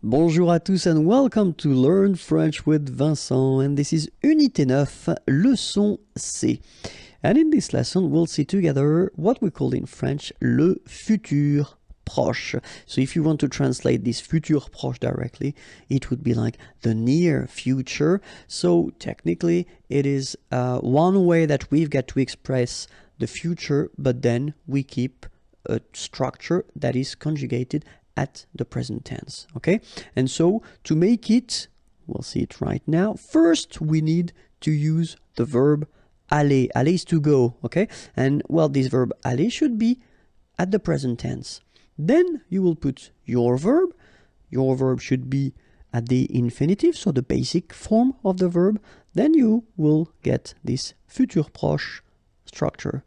Bonjour à tous and welcome to Learn French with Vincent, and this is Unité 9, leçon C. And in this lesson we'll see together what we call in French le futur proche. So if you want to translate this futur proche directly, it would be like the near future. So technically it is one way that we've got to express the future, but then we keep a structure that is conjugated at the present tense, okay? And so to make it, we'll see it right now, first we need to use the verb aller. Aller is to go, okay? And well, this verb aller should be at the present tense. Then you will put your verb. Your verb should be at the infinitive, so the basic form of the verb. Then you will get this futur proche structure.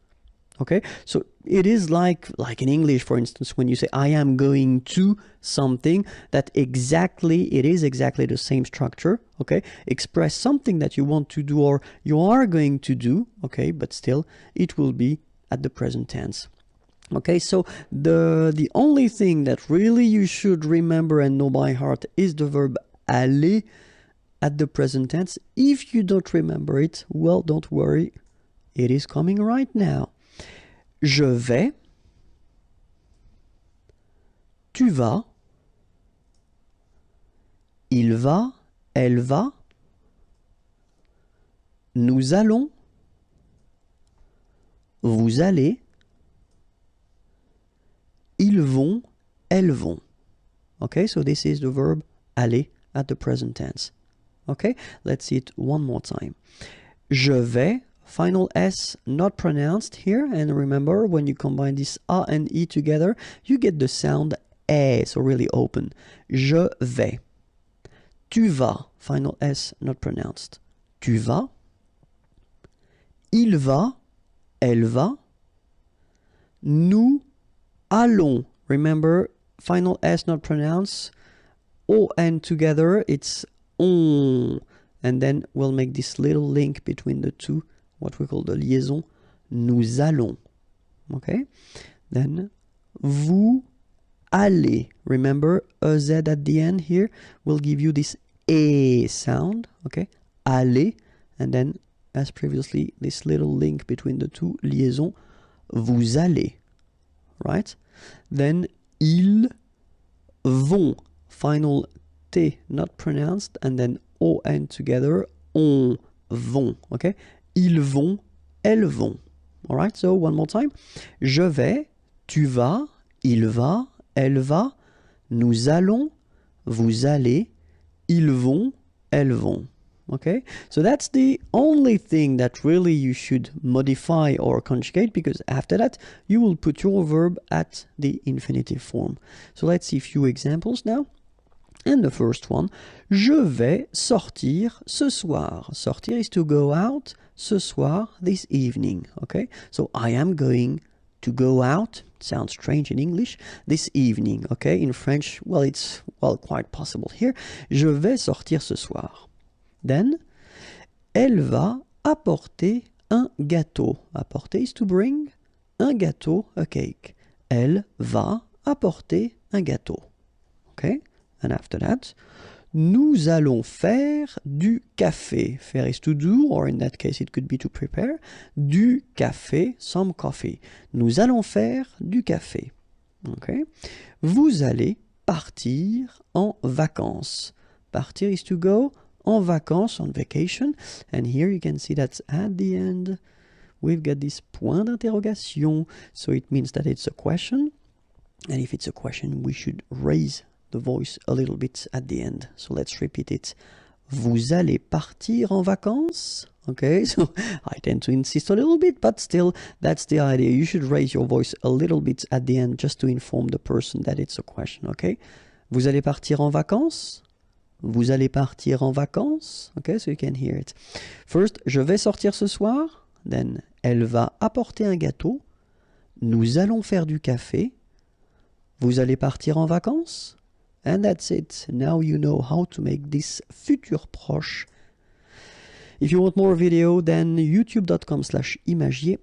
Okay, so it is like in English, for instance, when you say I am going to something, that it is exactly the same structure. Okay, express something that you want to do or you are going to do. Okay, but still it will be at the present tense. Okay, so the only thing that really you should remember and know by heart is the verb aller at the present tense. If you don't remember it, well, don't worry, it is coming right now. Je vais, tu vas, il va, elle va, nous allons, vous allez, ils vont, elles vont. Okay, so this is the verb aller at the present tense. Okay, let's see it one more time. Je vais, final S not pronounced here, and remember when you combine this A and E together, you get the sound E, so really open. Je vais. Tu vas, final S not pronounced. Tu vas. Il va, elle va. Nous allons, remember final S not pronounced. O and together it's on, and then we'll make this little link between the two, what we call the liaison, nous allons. Okay? Then, vous allez. Remember, a Z at the end here will give you this A sound. Okay? Aller. And then, as previously, this little link between the two, liaison, vous allez. Right? Then, ils vont. Final T not pronounced. And then, O and together, on vont. Okay? Ils vont, elles vont. All right, so one more time. Je vais, tu vas, il va, elle va, nous allons, vous allez, ils vont, elles vont. Okay, so that's the only thing that really you should modify or conjugate, because after that you will put your verb at the infinitive form. So let's see a few examples now. And the first one, je vais sortir ce soir. Sortir is to go out. Ce soir, this evening. Okay, so I am going to go out. Sounds strange in English. This evening. Okay, in French, well, it's quite possible here. Je vais sortir ce soir. Then, elle va apporter un gâteau. Apporter is to bring. Un gâteau, a cake. Elle va apporter un gâteau. Okay. And after that, nous allons faire du café. Faire is to do, or in that case it could be to prepare. Du café, some coffee. Nous allons faire du café. Okay. Vous allez partir en vacances. Partir is to go, en vacances, on vacation. And here you can see that at the end, we've got this point d'interrogation. So it means that it's a question. And if it's a question, we should raise the voice a little bit at the end. So let's repeat it. Vous allez partir en vacances? Okay, so I tend to insist a little bit, but still, that's the idea. You should raise your voice a little bit at the end just to inform the person that it's a question, okay? Vous allez partir en vacances? Vous allez partir en vacances? Okay, so you can hear it. First, je vais sortir ce soir. Then, elle va apporter un gâteau. Nous allons faire du café. Vous allez partir en vacances? And that's it. Now you know how to make this futur proche. If you want more video, then youtube.com/imagier,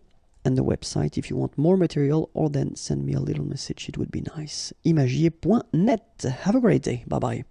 and the website if you want more material, or then send me a little message. It would be nice. imagier.net. Have a great day. Bye bye.